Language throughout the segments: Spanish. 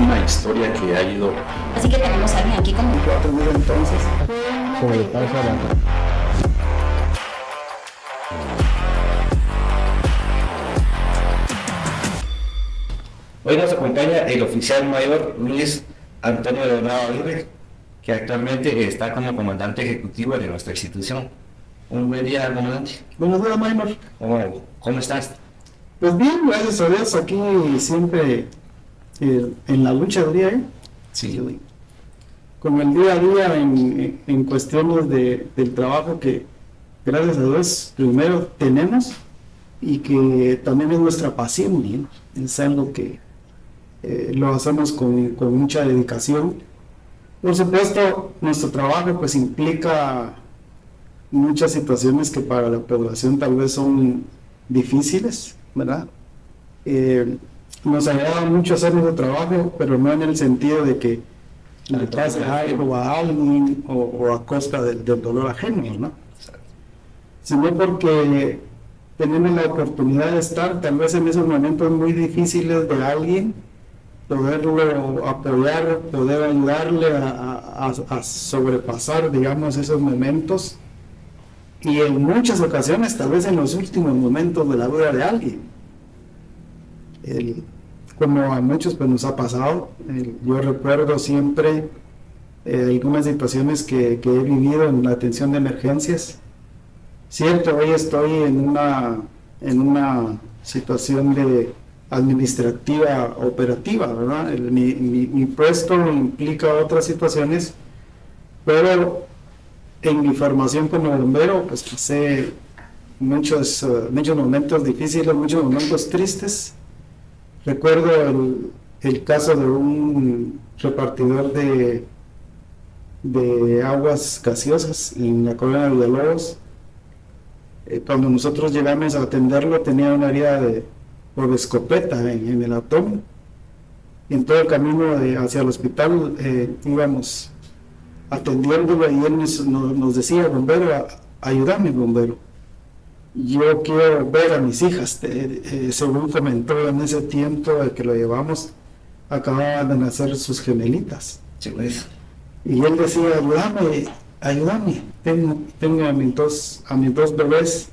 una historia que ha ido. Así que tenemos a alguien aquí como 4.000 entonces. Como le pasa a la... Hoy nos acompaña el oficial mayor Luis Antonio Leonardo Aguirre, que actualmente está como comandante ejecutivo de nuestra institución. Un buen día, comandante. Buenos días, Maynor. ¿Cómo estás? Pues bien, gracias a Dios, aquí siempre en la lucha del día, Sí. con el día a día en cuestiones del trabajo que, gracias a Dios, primero tenemos y que también es nuestra pasión, ¿no? Es algo que lo hacemos con mucha dedicación. Por supuesto, nuestro trabajo pues implica muchas situaciones que para la población tal vez son difíciles, ¿verdad? Nos agrada mucho hacer nuestro trabajo, pero no en el sentido de que le pase algo a alguien o a costa del dolor ajeno, ¿no? Sino porque tenemos la oportunidad de estar tal vez en esos momentos muy difíciles de alguien, poderlo apoyar, poder ayudarle a sobrepasar, digamos, esos momentos, y en muchas ocasiones, tal vez en los últimos momentos de la vida de alguien. Como a muchos pues nos ha pasado, yo recuerdo siempre algunas situaciones que he vivido en la atención de emergencias. Cierto, hoy estoy en una situación de administrativa operativa, ¿verdad? Mi puesto implica otras situaciones, pero en mi formación como bombero pues pasé muchos momentos difíciles, muchos momentos tristes. Recuerdo el caso de un repartidor de aguas gaseosas en la colonia de Villalobos. Cuando nosotros llegamos a atenderlo tenía una herida por escopeta en el abdomen. Y en todo el camino hacia el hospital íbamos atendiéndolo y él nos decía: bombero, ayúdame, bombero. Yo quiero ver a mis hijas. Según comentó en ese tiempo que lo llevamos, acababan de nacer sus gemelitas. Sí, pues. Y él decía: ayúdame, tengo a mis dos bebés.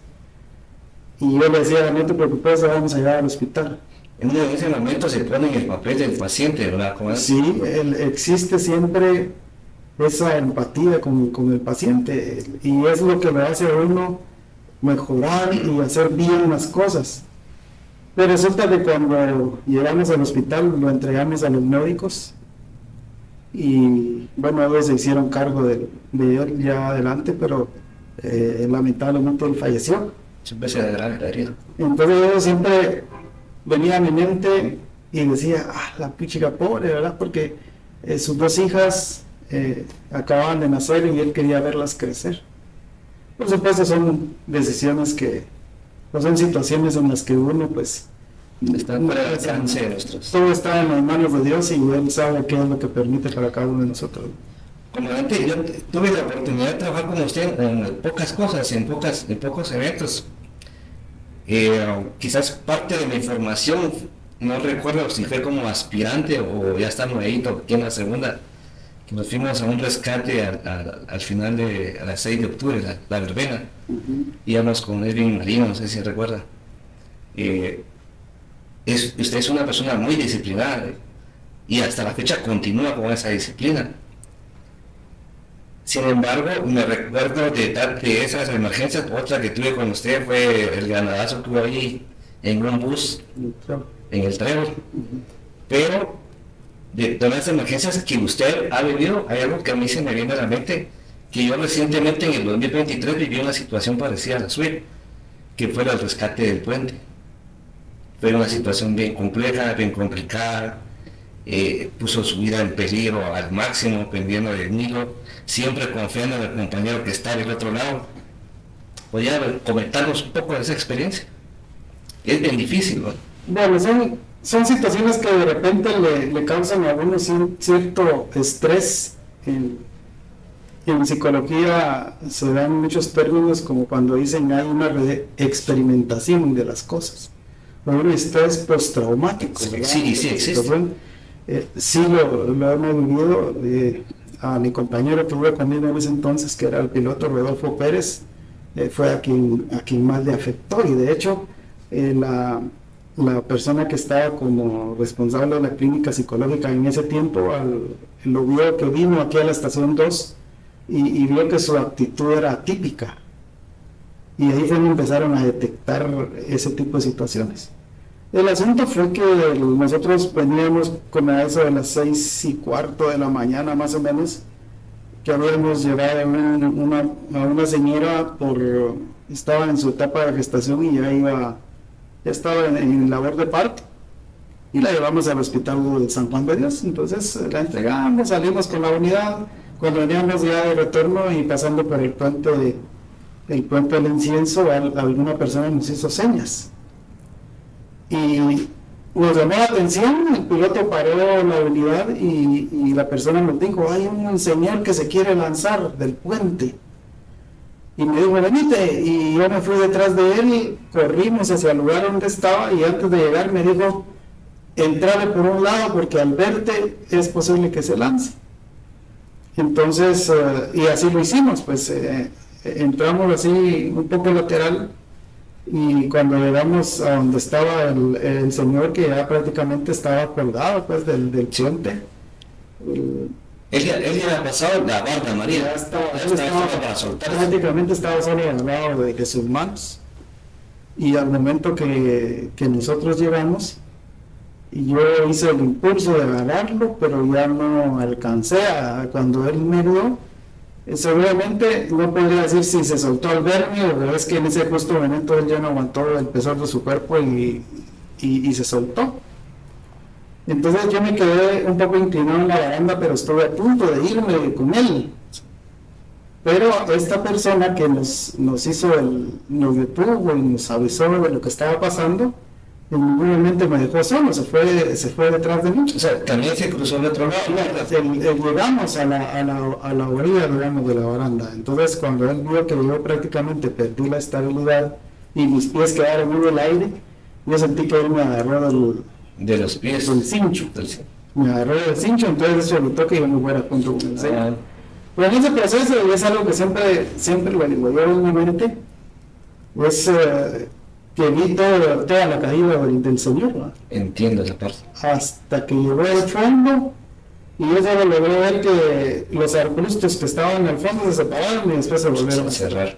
Y yo le decía: no te preocupes, vamos a llevar al hospital. En ese momento se pone en el papel del paciente, ¿verdad? Sí, existe siempre esa empatía con el paciente, y es lo que le hace a uno mejorar y hacer bien las cosas. Pero resulta que cuando llegamos al hospital lo entregamos a los médicos y bueno, ellos se hicieron cargo de él ya adelante, pero lamentablemente él falleció. Siempre se grave la herida. Entonces yo siempre venía a mi mente y decía: la pichica pobre, ¿verdad? Porque sus dos hijas acababan de nacer y él quería verlas crecer. Por supuesto son decisiones no son situaciones en las que uno pues está fuera del alcance de nuestros. Todo está en las manos de Dios y Él sabe qué es lo que permite para cada uno de nosotros. Comandante, yo tuve la oportunidad de trabajar con usted en pocas cosas, en pocos eventos. Quizás parte de mi formación, no recuerdo si fue como aspirante o ya estando ahí aquí en la segunda, que nos fuimos a un rescate al final a las 6 de octubre, la verbena. Íbamos con Edwin Marino, no sé si recuerda. Usted es una persona muy disciplinada y hasta la fecha continúa con esa disciplina. Sin embargo, me recuerdo de esas emergencias. Otra que tuve con usted fue el granadazo que hubo ahí en un bus, en el Trébol. Pero de todas las emergencias que usted ha vivido, hay algo que a mí se me viene a la mente, que yo recientemente en el 2023 viví una situación parecida a la suya, que fue el rescate del puente. Fue una situación bien compleja, bien complicada, puso su vida en peligro al máximo, pendiendo del Nilo, siempre confiando en el compañero que está del otro lado. ¿Podría comentarnos un poco de esa experiencia? Es bien difícil, ¿no? Bueno, son situaciones que de repente le causan a uno cierto estrés. En psicología se dan muchos términos como cuando dicen hay una experimentación de las cosas, o un estrés postraumático, ¿verdad? Sí, existe. Sí lo hemos vivido. A mi compañero que iba conmigo en ese entonces, que era el piloto Rodolfo Pérez, fue a quien más le afectó, y de hecho la persona que estaba como responsable de la clínica psicológica en ese tiempo lo vio que vino aquí a la estación 2 y vio que su actitud era atípica, y ahí fue donde empezaron a detectar ese tipo de situaciones. El asunto fue que nosotros veníamos con eso de las 6:15 de la mañana más o menos, que habíamos llevado a una señora estaba en su etapa de gestación y ya estaba en labor de parto, y la llevamos al hospital de San Juan de Dios. Entonces la entregamos, salimos con la unidad, cuando veníamos ya de retorno y pasando por el puente del Incienso, alguna persona nos hizo señas y nos llamó la atención. El piloto paró la unidad y la persona nos dijo: hay un señor que se quiere lanzar del puente. Y me dijo: venite, y yo me fui detrás de él, corrimos hacia el lugar donde estaba, y antes de llegar me dijo: entrale por un lado porque al verte es posible que se lance. Entonces, y así lo hicimos, pues entramos así un poco lateral, y cuando llegamos a donde estaba el señor, que ya prácticamente estaba colgado pues del puente. Él ya había pasado la barda, María. Ya estaba para soltar. Prácticamente estaba solo al lado de sus manos. Y al momento que nosotros llegamos, yo hice el impulso de agarrarlo, pero ya no alcancé. Cuando él me dio, seguramente no podría decir si se soltó al verme, o es que en ese justo momento él ya no aguantó el peso de su cuerpo y se soltó. Entonces yo me quedé un poco inclinado en la baranda, pero estuve a punto de irme con él. Pero esta persona que nos detuvo y nos avisó de lo que estaba pasando, nuevamente me dejó solo, se fue detrás de mí. O sea, también se cruzó al otro lado. Llegamos a la orilla, digamos, de la baranda. Entonces, cuando él vio que yo prácticamente perdí la estabilidad y mis pies quedaron en el aire, yo sentí que él me agarró de los pies del cincho. Me agarró del cincho, entonces eso evitó que yo me fuera junto con el señor. Pero en ese proceso, y es algo que siempre lo digo yo en mi mente, es que vi toda la caída del señor, ¿no? Entiendo esa parte. Hasta que llegó al fondo, y yo solo logré ver que los arbustos que estaban en el fondo se separaron y después se volvieron a cerrar.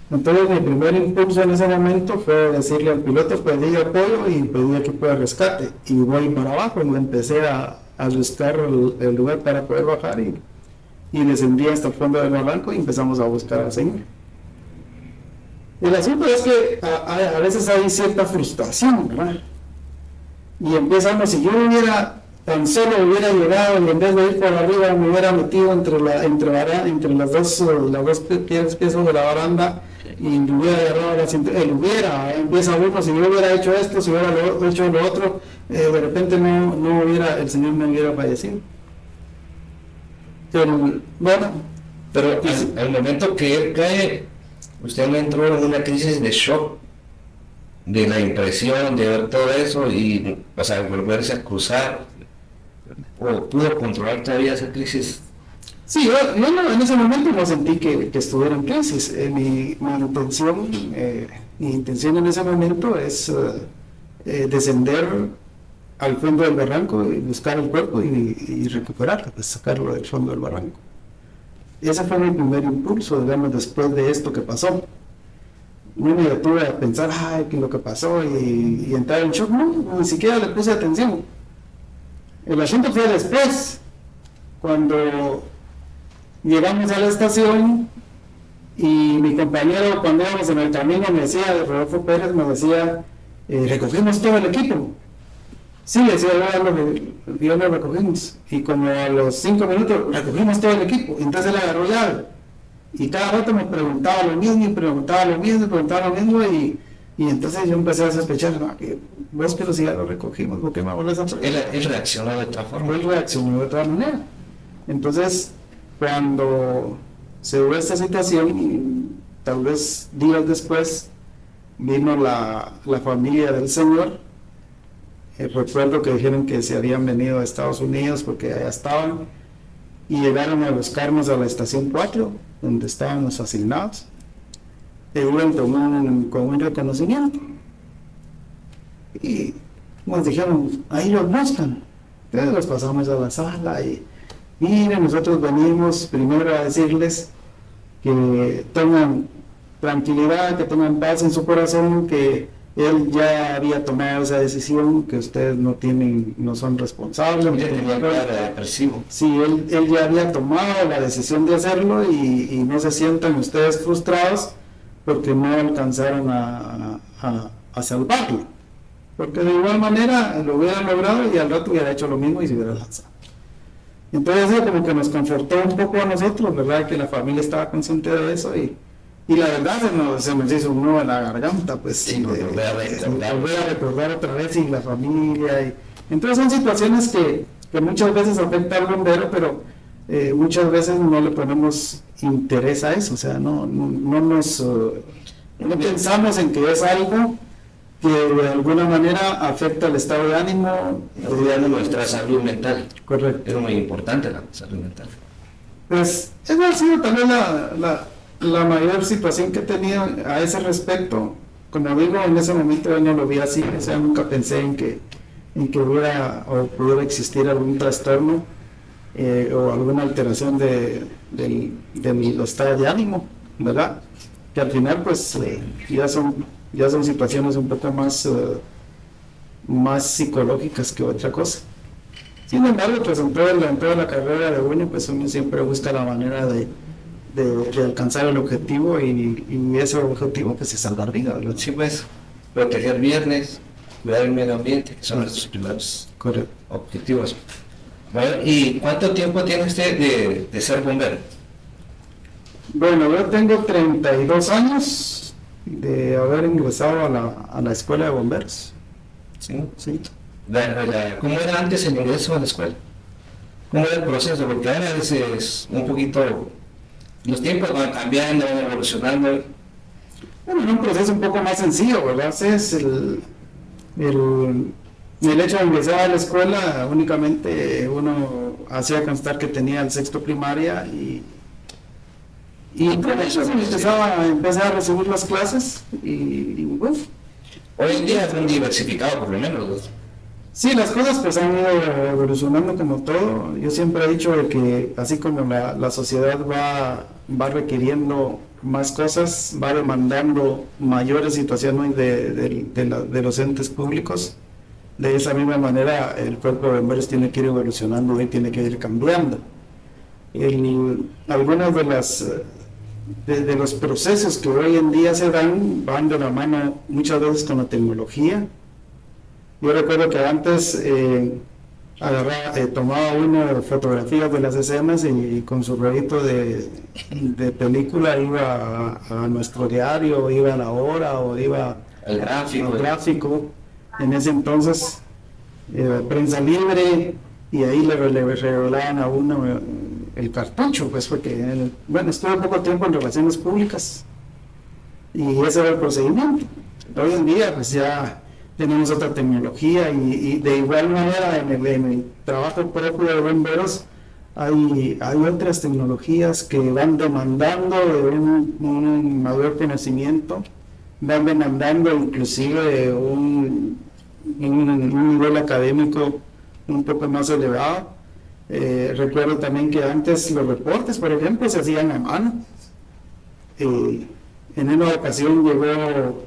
Entonces mi primer impulso en ese momento fue decirle al piloto: pedí apoyo y pedí equipo de rescate, y voy para abajo, y empecé a buscar el lugar para poder bajar, y descendí hasta el fondo del barranco y empezamos a buscar al señor. El asunto es que a veces hay cierta frustración, ¿verdad? Y empiezas, si yo tan solo hubiera llegado, y en vez de ir por arriba me hubiera metido entre las dos piezas de la baranda, y le hubiera agarrado la cintura, empieza uno: si yo hubiera hecho esto, si hubiera hecho lo otro, de repente el señor no hubiera fallecido. Pero al momento que él cae, usted no entró en una crisis de shock, de la impresión de ver todo eso y, o sea, volverse a cruzar, o pudo controlar todavía esa crisis. Sí, yo en ese momento no sentí que estuviera en crisis. Mi intención en ese momento es descender al fondo del barranco y buscar el cuerpo y recuperarlo, pues sacarlo del fondo del barranco. Ese fue mi primer impulso, digamos, después de esto que pasó. No me detuve a pensar: qué es lo que pasó, y entrar en shock. No, ni siquiera le puse atención. El asunto fue después, cuando llegamos a la estación, y mi compañero, cuando íbamos en el camino, Rodolfo Pérez me decía: recogimos todo el equipo. Sí, le decía yo, lo recogimos. Y como a los 5 minutos recogimos todo el equipo. Entonces él agarró llave. Y cada rato me preguntaba lo mismo, y entonces yo empecé a sospechar: pero si ya lo recogimos, ¿por qué me vuelves a preguntar? Él reaccionó de otra forma. Él reaccionó de otra manera. Entonces, cuando se dio esta situación, y tal vez días después vino la familia del señor, recuerdo que dijeron que se habían venido a Estados Unidos porque allá estaban y llegaron a buscarnos a la estación 4, donde estábamos asignados, y iban con un reconocimiento. Y nos dijeron, ahí los buscan. Entonces los pasamos a la sala y miren, nosotros venimos primero a decirles que tengan tranquilidad, que tengan paz en su corazón, que él ya había tomado esa decisión, que ustedes no son responsables. Sí, él ya había tomado la decisión de hacerlo y no se sientan ustedes frustrados porque no alcanzaron a salvarlo. Porque de igual manera lo hubieran logrado y al rato hubiera hecho lo mismo y se hubiera lanzado. Entonces eso como que nos confortó un poco a nosotros, ¿verdad? Que la familia estaba consciente de eso y la verdad se nos hizo un nudo en la garganta, pues. Sí, volver a recordar otra vez y la familia. Entonces son situaciones que muchas veces afectan al bombero, pero muchas veces no le ponemos interés a eso, o sea, no pensamos en que es algo que de alguna manera afecta el estado de ánimo, nuestra salud mental. Correcto. Es muy importante la salud mental. Pues esa ha sido también la mayor situación que he tenido a ese respecto. Como digo, en ese momento yo no lo vi así, o sea, nunca pensé en que hubiera o pudiera existir algún trastorno o alguna alteración de mi estado de ánimo, ¿verdad? Que al final pues ya son situaciones un poco más psicológicas que otra cosa. Sin embargo, pues en toda la carrera de uno, pues uno siempre busca la manera de alcanzar el objetivo y ese objetivo pues es salvar vidas. Sí, pues, proteger viernes, cuidar el medio ambiente, que son nuestros primeros objetivos. Bueno, ¿y cuánto tiempo tiene usted de ser bombero? Bueno, yo tengo 32 años de haber ingresado a la escuela de bomberos. Sí. Sí. ¿Cómo era antes el ingreso a la escuela? ¿Cómo era el proceso? Porque ahora es un poquito... Los tiempos van cambiando, van evolucionando. Bueno, es un proceso un poco más sencillo, ¿verdad? Es el hecho de ingresar a la escuela, únicamente uno hacía constar que tenía el sexto primaria y con eso empecé a recibir las clases y bueno. Hoy en día es muy diversificado, por lo menos. Sí, las cosas pues han ido evolucionando como todo. Yo siempre he dicho de que así como la sociedad va requiriendo más cosas, va demandando mayores situaciones de los entes públicos, de esa misma manera el cuerpo de bomberos tiene que ir evolucionando y tiene que ir cambiando. Algunos de los procesos que hoy en día se van de la mano muchas veces con la tecnología. Yo recuerdo que antes tomaba uno fotografías de las escenas y con su rollito de película iba a nuestro diario, iba a La Hora o iba al gráfico. En ese entonces, prensa libre, y ahí le revelaban a uno el cartucho, pues porque, estuve poco tiempo en relaciones públicas y ese era el procedimiento. Hoy en día, pues ya tenemos otra tecnología y de igual manera en el trabajo propio de bomberos hay otras tecnologías que van demandando de un mayor conocimiento, van demandando inclusive un nivel académico un poco más elevado. Recuerdo también que antes los reportes, por ejemplo, se hacían a mano. En una ocasión llegó,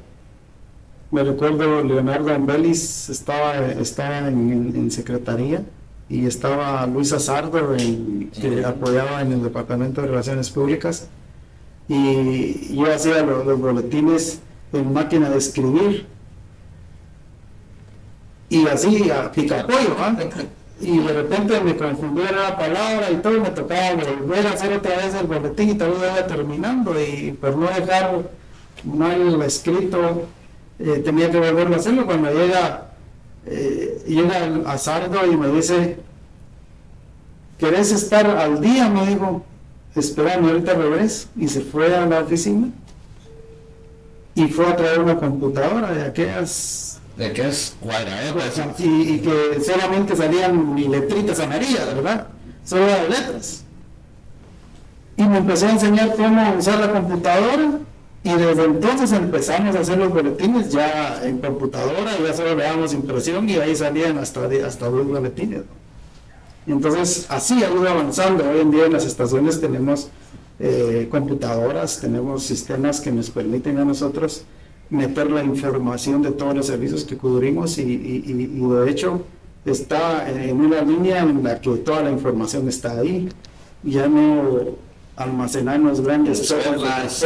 me recuerdo, Leonardo Ambelis estaba en secretaría y estaba Luis Azardo que apoyaba en el Departamento de Relaciones Públicas, y yo hacía los boletines en máquina de escribir y así a picapollo, y de repente me confundía la palabra y todo, me tocaba volver a hacer otra vez el boletín y todo iba terminando, y por no dejar mal escrito tenía que volverlo a hacerlo. Cuando llega Azardo y me dice: ¿querés estar al día? Me dijo, espérame, ahorita regreso. Y se fue a la oficina y fue a traer una computadora de aquellas de que es cuadrado, y que solamente salían letritas amarillas, ¿verdad? Solo de letras. Y me empezó a enseñar cómo usar la computadora, y desde entonces empezamos a hacer los boletines ya en computadora, ya solo le damos impresión y ahí salían hasta 2 boletines, ¿no? Y entonces así ha ido avanzando. Hoy en día en las estaciones tenemos computadoras, tenemos sistemas que nos permiten a nosotros meter la información de todos los servicios que cubrimos y de hecho está en una línea en la que toda la información está ahí, ya no almacenamos grandes softwares.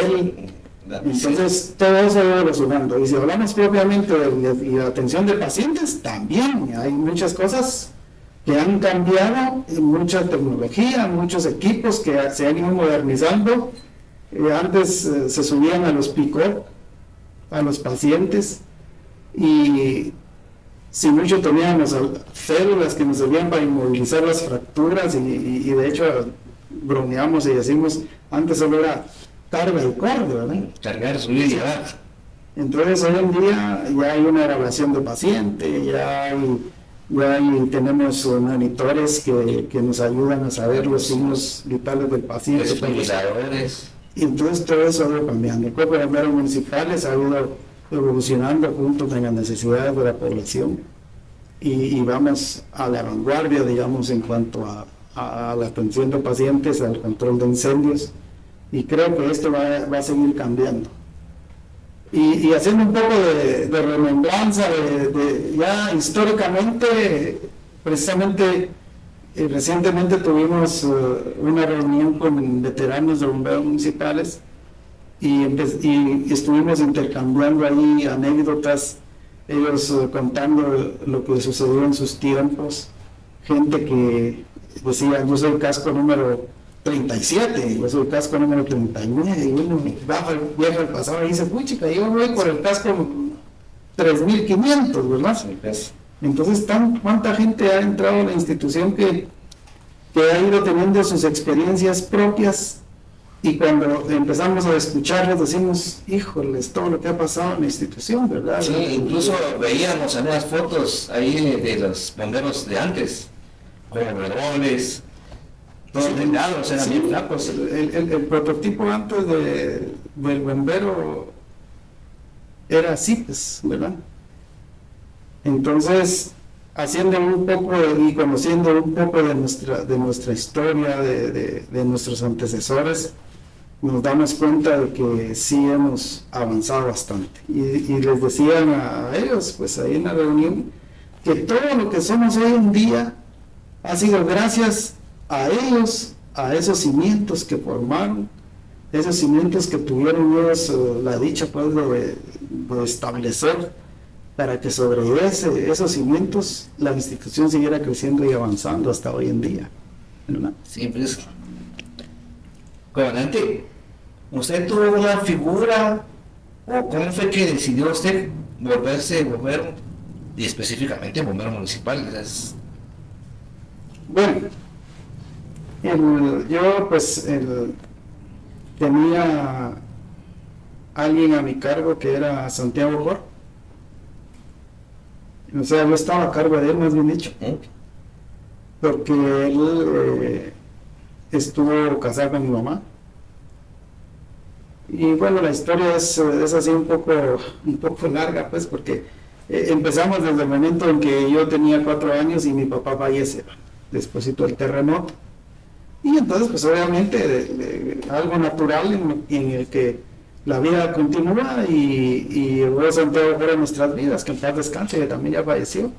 Entonces todo eso va evolucionando, y si hablamos propiamente de atención de pacientes, también hay muchas cosas que han cambiado, mucha tecnología, muchos equipos que se han ido modernizando. Antes se subían a los pick-up a los pacientes, y si mucho teníamos células que nos servían para inmovilizar las fracturas, y de hecho bromeamos y decimos, antes solo era carga y corre, ¿verdad? Cargar, subir y llevar. Entonces hoy en día ya hay una grabación de paciente, tenemos monitores que nos ayudan a saber los signos vitales del paciente. Desfibriladores. Y entonces todo eso ha ido cambiando. El cuerpo de bomberos municipales ha ido evolucionando junto con las necesidades de la población, y vamos a la vanguardia, digamos, en cuanto a la atención de pacientes, al control de incendios, y creo que esto va a seguir cambiando. Y haciendo un poco de remembranza, ya históricamente, precisamente recientemente tuvimos una reunión con veteranos de bomberos municipales, y estuvimos intercambiando ahí anécdotas, ellos contando lo que sucedió en sus tiempos, gente que decía, yo soy el casco número 37, yo soy el casco número 39, y uno viaja al pasado y dice, puchica, yo voy por el casco 3500, ¿verdad? Entonces, ¿cuánta gente ha entrado a la institución que ha ido teniendo sus experiencias propias? Y cuando empezamos a escucharles decimos, híjoles, todo lo que ha pasado en la institución, ¿verdad? Sí, incluso veíamos en unas fotos ahí de los bomberos de antes, con overoles, todos delgados, eran bien flacos. El prototipo antes del bombero era así, pues, ¿verdad? Entonces, haciendo un poco y conociendo un poco de nuestra historia, de nuestros antecesores, nos damos cuenta de que sí hemos avanzado bastante. Y les decían a ellos, pues ahí en la reunión, que todo lo que somos hoy en día ha sido gracias a ellos, a esos cimientos que formaron, esos cimientos que tuvieron ellos la dicha, pues, de establecer, para que sobre esos cimientos la institución siguiera creciendo y avanzando hasta hoy en día, ¿verdad? Sí, pues, comandante, ¿usted tuvo una figura, o cómo fue que decidió usted volverse bombero, y específicamente bombero municipal? Bueno, yo pues tenía alguien a mi cargo que era Santiago Jor. O sea, yo estaba a cargo de él, más bien dicho, porque él estuvo casado con mi mamá. Y bueno, la historia es así un poco larga, pues, porque empezamos desde el momento en que yo tenía 4 años y mi papá fallece, después del terremoto. Y entonces, pues obviamente, algo natural en el que la vida continúa, y luego Santiago fuera nuestras vidas, que en paz descanse, que también ya falleció.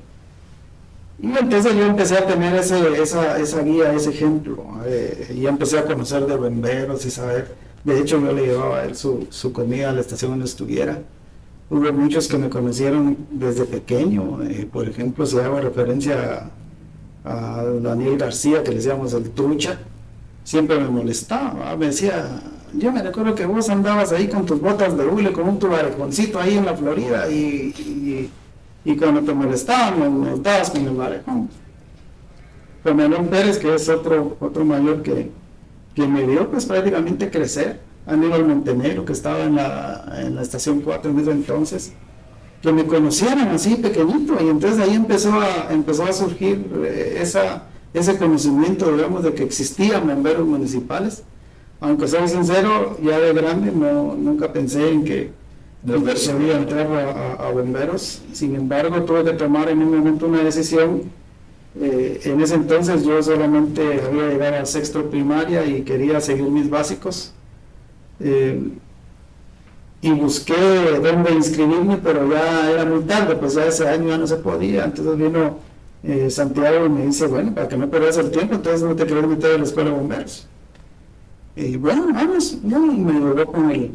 Y entonces yo empecé a tener esa guía, ese ejemplo, y empecé a conocer de bomberos y saber. De hecho, yo le llevaba a él su comida a la estación donde estuviera. Hubo muchos que me conocieron desde pequeño, por ejemplo, si hago referencia a Daniel García, que le decíamos el Trucha, siempre me molestaba, me decía, yo me recuerdo que vos andabas ahí con tus botas de hule, con un tubarejoncito ahí en la Florida, y cuando te molestaban me molestabas con el barejón. Con Melón Pérez, que es otro mayor que me vio pues prácticamente crecer, Aníbal Montenegro, que estaba en la estación 4 en ese entonces, que me conocieran así pequeñito, y entonces ahí empezó a surgir ese conocimiento, digamos, de que existían bomberos municipales. Aunque soy sincero, ya de grande nunca pensé en que podía entrar a bomberos. Sin embargo, tuve que tomar en un momento una decisión. En ese entonces yo solamente había llegado a sexto primaria y quería seguir mis básicos. Y busqué dónde inscribirme, pero ya era muy tarde, pues ya ese año ya no se podía. Entonces vino Santiago y me dice, bueno, para que no pierdas el tiempo, entonces no te quieres meter a la escuela de bomberos. Y bueno, vamos, no, y me llevó con el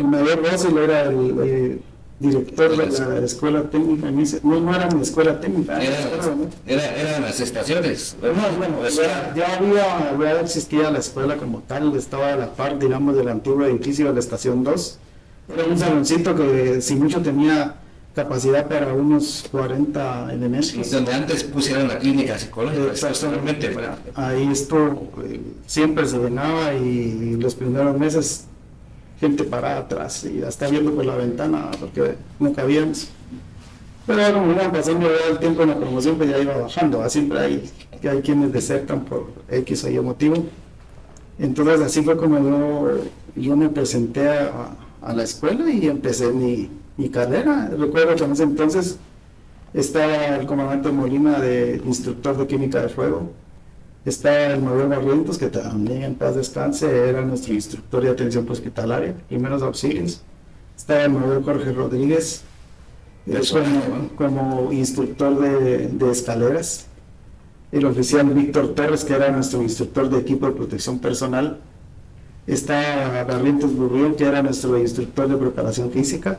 mayor Rossi, él era el director de la escuela técnica. No era mi escuela técnica. Eran las estaciones. Bueno, ya existía la escuela como tal, estaba a la par, digamos, del antiguo edificio de la estación 2. Era un saloncito que sin mucho tenía capacidad para unos 40 elementos. Donde antes pusieron la clínica psicológica. Exactamente. Ahí esto siempre se llenaba, y los primeros meses gente parada atrás y hasta viendo por la ventana porque no cabíamos. Pero como iban pasando el tiempo en la promoción, pues ya iba bajando. Siempre hay quienes desertan por X o Y motivo. Entonces así fue como yo me presenté a la escuela y empecé mi carrera. Recuerdo que en ese entonces estaba el comandante Molina de instructor de química de fuego. Estaba el mayor Barrientos, que también en paz descanse, era nuestro instructor de atención hospitalaria, primeros auxilios. Estaba el mayor Jorge Rodríguez, como instructor de escaleras. El oficial Víctor Torres, que era nuestro instructor de equipo de protección personal. Estaba Barrientos Burrión, que era nuestro instructor de preparación física.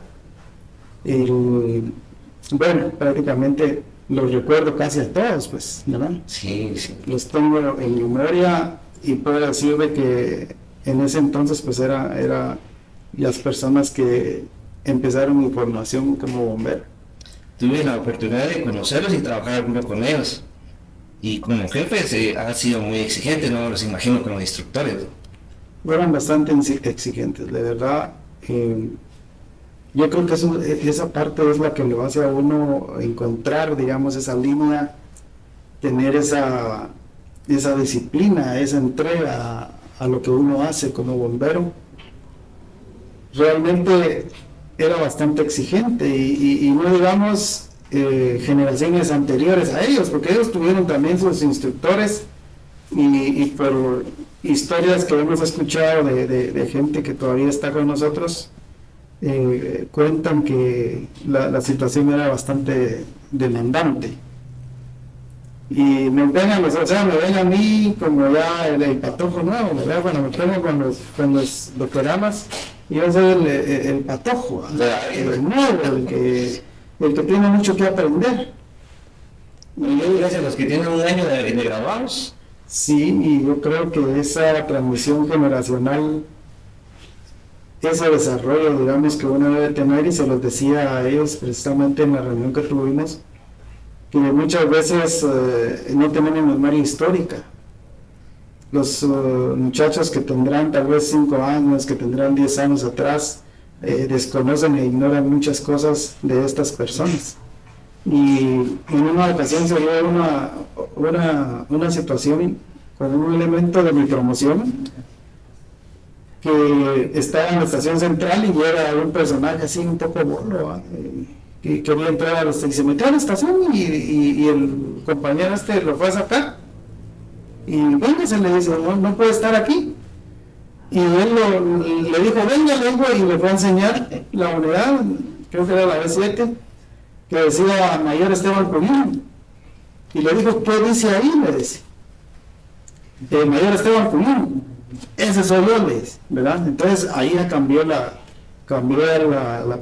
Bueno, prácticamente los recuerdo casi a todos, pues, ¿verdad? Sí. Los tengo en memoria y puedo decirle que en ese entonces, pues, era las personas que empezaron mi formación como bombero. Tuve la oportunidad de conocerlos y trabajar algunos con ellos. Y como jefes ha sido muy exigente, no los imagino como instructores. Fueron bastante exigentes, de verdad. Yo creo que esa parte es la que lo hace a uno encontrar, digamos, esa línea, tener esa disciplina, esa entrega a lo que uno hace como bombero. Realmente era bastante exigente y no digamos generaciones anteriores a ellos, porque ellos tuvieron también sus instructores y por historias que hemos escuchado de gente que todavía está con nosotros. Cuentan que la situación era bastante demandante y me ven a mí como ya el patojo nuevo, ¿verdad? Bueno, me pongo con los programas y yo soy el patojo, el nuevo, el que tiene mucho que aprender. Gracias a los que tienen un año de graduados. Sí, y yo creo que esa transmisión generacional, ese desarrollo, digamos, que uno debe tener, y se los decía a ellos precisamente en la reunión que tuvimos, que muchas veces no tenemos memoria histórica. Los muchachos que tendrán tal vez 5 años, que tendrán 10 años atrás, desconocen e ignoran muchas cosas de estas personas. Y en una ocasión se dio una situación con un elemento de mi promoción que estaba en la estación central y era un personaje así un poco bolo, que quería entrar a la estación, se metió a la estación y el compañero lo fue a sacar y venga, se le dice, no puede estar aquí, y él le dijo, venga, y le fue a enseñar la unidad, creo que era la B7, que decía Mayor Esteban Cumín, y le dijo, ¿qué dice ahí? Le dice, Mayor Esteban Cumín, ese soy yo, le dice, ¿verdad? Entonces ahí ya cambió la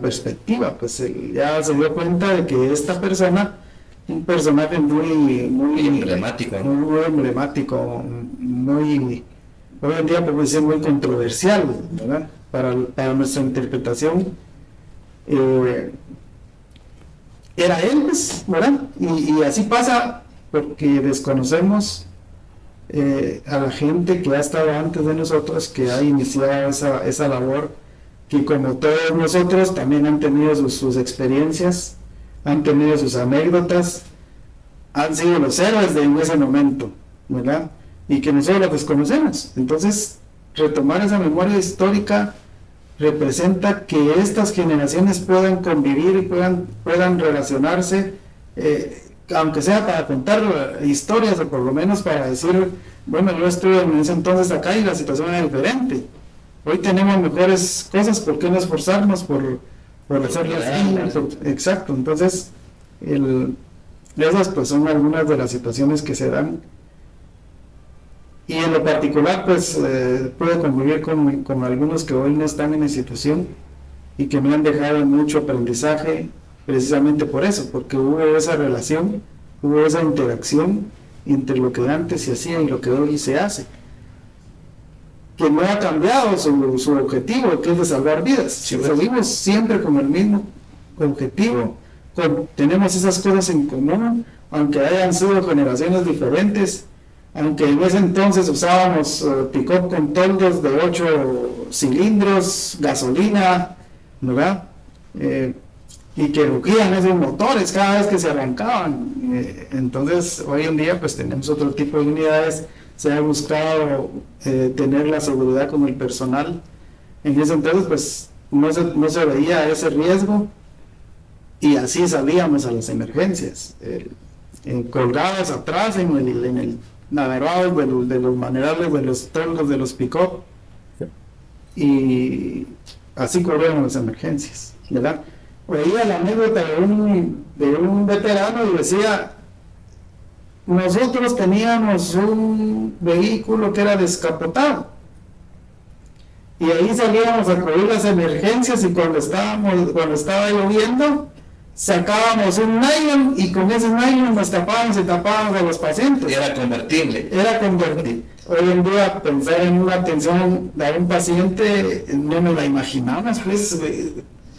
perspectiva, pues ya se dio cuenta de que esta persona, un personaje muy emblemático, ¿no? muy emblemático, hoy en día puede ser muy controversial, ¿verdad? Para nuestra interpretación, era él, pues, ¿verdad? Y así pasa porque desconocemos a la gente que ha estado antes de nosotros, que ha iniciado esa labor que como todos nosotros también han tenido sus experiencias, han tenido sus anécdotas, han sido los héroes de ese momento, ¿verdad? Y que nosotros los desconocemos. Entonces, retomar esa memoria histórica representa que estas generaciones puedan convivir y puedan relacionarse, aunque sea para contar historias o por lo menos para decir, bueno, yo estuve en ese entonces acá y la situación era diferente. Hoy tenemos mejores cosas, ¿por qué no esforzarnos por hacerlas? Exacto, entonces esas pues son algunas de las situaciones que se dan. Y en lo particular pues puedo convivir con algunos que hoy no están en la institución y que me han dejado mucho aprendizaje precisamente por eso, porque hubo esa relación, hubo esa interacción entre lo que antes se hacía y lo que hoy se hace, que no ha cambiado su objetivo, que es de salvar vidas. Si seguimos siempre con el mismo objetivo, tenemos esas cosas en común, aunque hayan sido generaciones diferentes, aunque en ese entonces usábamos pick-up con toldos de 8 cilindros, gasolina, ¿verdad? Y que rugían esos motores cada vez que se arrancaban. Entonces, hoy en día pues tenemos otro tipo de unidades. Se ha buscado tener la seguridad con el personal. En ese entonces pues no se veía ese riesgo y así salíamos a las emergencias, colgados atrás en el navegado de los manerables, de los toldos, de los pick-up, y así corríamos las emergencias, ¿verdad? Veía la anécdota de un veterano y decía: nosotros teníamos un vehículo que era descapotado y ahí salíamos a cubrir las emergencias, y cuando estaba lloviendo sacábamos un nylon y con ese nylon nos tapábamos a los pacientes. Era convertible. Hoy en día pensar en una atención a un paciente no nos la imaginamos, pues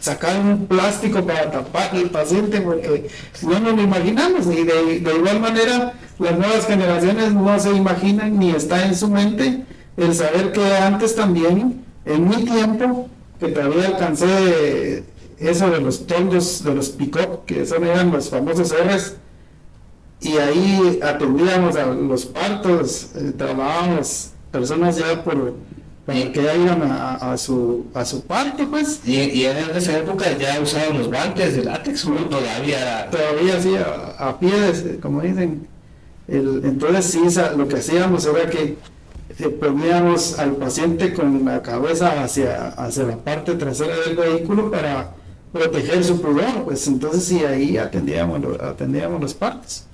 sacar un plástico para tapar al paciente, porque no nos lo imaginamos. Y de igual manera las nuevas generaciones no se imaginan ni está en su mente el saber que antes también, en mi tiempo, que todavía alcancé eso de los toldos, de los pick-up, que eran los famosos R's, y ahí atendíamos a los partos, trabajábamos personas ya para que ya iban a su parto, pues. Y en esa época ya usaban los guantes de látex, ¿no? Todavía sí, a pies, como dicen. Entonces sí, lo que hacíamos era que poníamos al paciente con la cabeza hacia la parte trasera del vehículo para proteger su pulmón, pues entonces sí, ahí atendíamos los partos.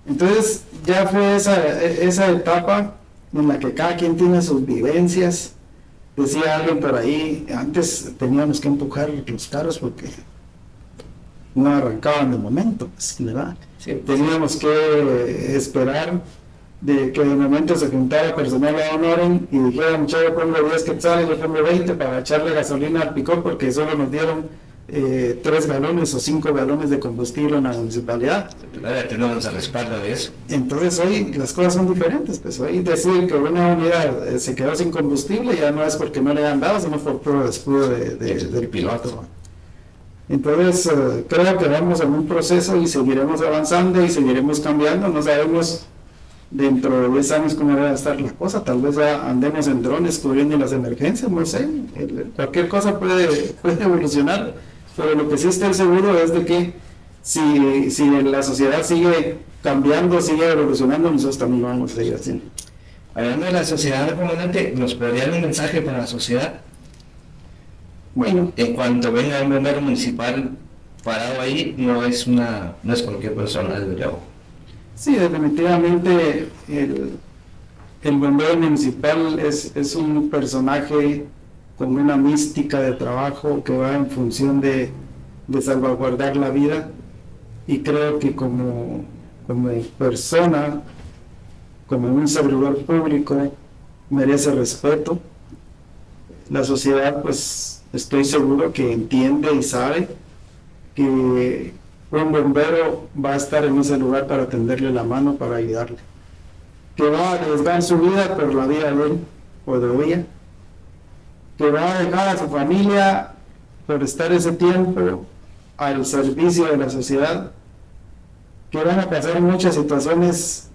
Entonces ya fue esa etapa en la que cada quien tiene sus vivencias. Decía alguien por ahí, antes teníamos que empujar los carros porque no arrancaban de momento, pues, ¿verdad? Sí. Teníamos que esperar de que de momento se juntara personal a Honoren y dijera: muchacho, ponle 10 quetzales, yo pongo 20 para echarle gasolina al pick-up, porque solo nos dieron 3 galones o 5 galones de combustible en la municipalidad. Tenemos el respaldo de eso. Entonces hoy las cosas son diferentes, pues hoy decir que una unidad se quedó sin combustible ya no es porque no le han dado, sino por puro descuido del piloto. Entonces creo que vamos en un proceso y seguiremos avanzando y seguiremos cambiando. No sabemos dentro de 10 años cómo va a estar la cosa. Tal vez andemos en drones cubriendo las emergencias, no sé. Cualquier cosa puede evolucionar, pero lo que sí estoy seguro es de que si la sociedad sigue cambiando, sigue evolucionando, nosotros también lo vamos a seguir haciendo. Hablando de la sociedad, comandante, ¿nos podría dar un mensaje para la sociedad? Bueno, en cuanto venga un bombero municipal parado ahí, no es cualquier persona, desde luego. Sí, definitivamente el bombero municipal es un personaje con una mística de trabajo que va en función de salvaguardar la vida, y creo que como persona, como un servidor público, merece respeto. La sociedad, pues estoy seguro que entiende y sabe que un bombero va a estar en ese lugar para tenderle la mano, para ayudarle, que va a arriesgar su vida por la vida de él o de ella, que va a dejar a su familia por estar ese tiempo al servicio de la sociedad, que van a pasar muchas situaciones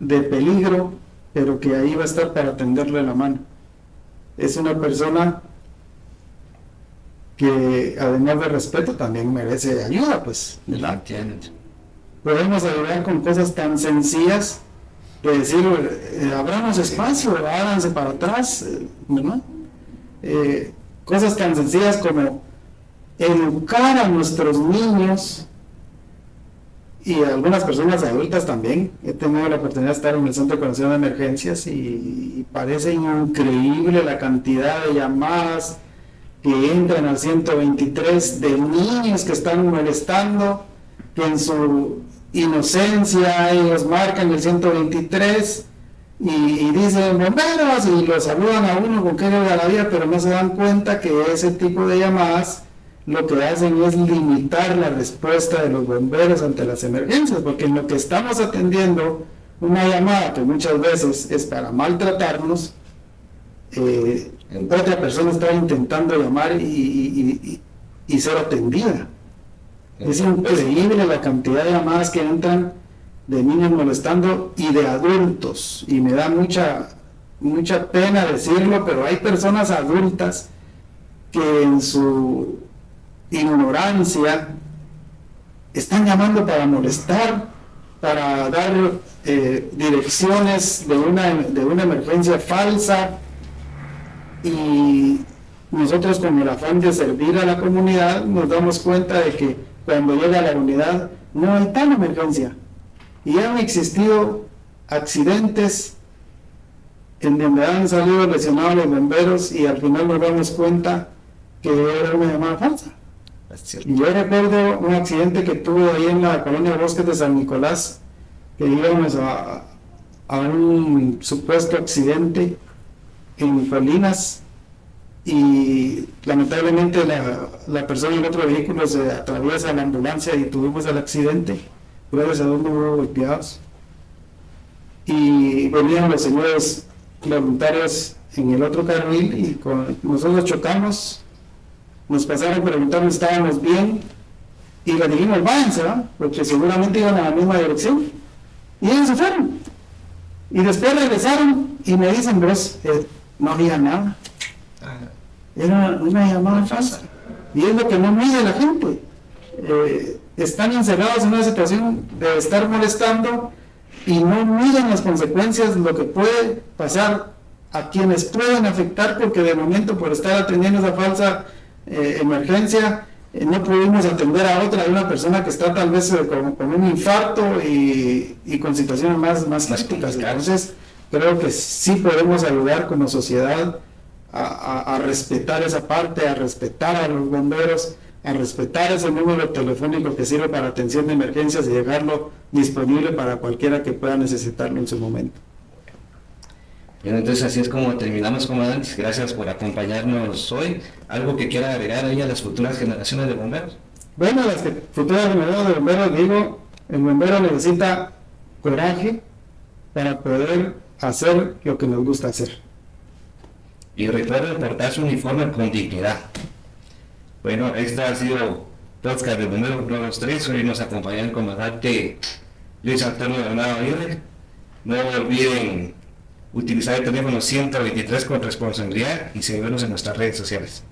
de peligro, pero que ahí va a estar para tenderle la mano. Es una persona que, además de respeto, también merece ayuda, pues, ¿verdad? Podemos ayudar con cosas tan sencillas de decir, abramos espacio, háganse para atrás, ¿verdad? Cosas tan sencillas como educar a nuestros niños y a algunas personas adultas también. He tenido la oportunidad de estar en el Centro de Coordinación de Emergencias y parece increíble la cantidad de llamadas que entran al 123 de niños que están molestando, que en su inocencia ellos marcan el 123 y dicen bomberos y los saludan a uno con que llega la vida, pero no se dan cuenta que ese tipo de llamadas lo que hacen es limitar la respuesta de los bomberos ante las emergencias, porque en lo que estamos atendiendo una llamada que muchas veces es para maltratarnos, otra persona está intentando llamar y ser atendida. Es increíble la cantidad de llamadas que entran de niños molestando y de adultos, y me da mucha pena decirlo, pero hay personas adultas que en su ignorancia están llamando para molestar, para dar direcciones de una emergencia falsa, y nosotros, con el afán de servir a la comunidad, nos damos cuenta de que cuando llega a la unidad no hay tal emergencia, y han existido accidentes en donde han salido lesionados los bomberos y al final nos damos cuenta que era una llamada falsa. Y yo recuerdo un accidente que tuve ahí en la colonia Bosques de San Nicolás, que íbamos a un supuesto accidente en Colinas, y lamentablemente la persona en el otro vehículo se atraviesa la ambulancia y tuvimos el accidente. Gracias a Dios no hubo golpeados, y venían los señores voluntarios en el otro carril y nosotros chocamos, nos pasaron a preguntar si estábamos bien y les dijimos váyanse, ¿no? Porque seguramente iban a la misma dirección, y ellos se fueron y después regresaron y me dicen vos no había nada, era una llamada falsa, y es lo que no mide la gente. Están encerrados en una situación de estar molestando y no miden las consecuencias, lo que puede pasar a quienes pueden afectar, porque de momento, por estar atendiendo esa falsa emergencia, no pudimos atender a una persona que está tal vez con un infarto y con situaciones más críticas. Entonces creo que sí podemos ayudar como sociedad a respetar esa parte, a respetar a los bomberos, a respetar ese número telefónico que sirve para atención de emergencias y dejarlo disponible para cualquiera que pueda necesitarlo en su momento. Bien, entonces así es como terminamos, comandante. Gracias por acompañarnos hoy. ¿Algo que quiera agregar ahí a las futuras generaciones de bomberos? Bueno, las futuras generaciones de bomberos, digo, el bombero necesita coraje para poder hacer lo que nos gusta hacer. Y recuerden portar su uniforme con dignidad. Bueno, esta ha sido podcast de Bomberos Nuevos 3. Hoy nos acompaña el comandante Luis Antonio Bernardo Aguirre. No olviden utilizar el teléfono 123 con responsabilidad y seguirnos en nuestras redes sociales.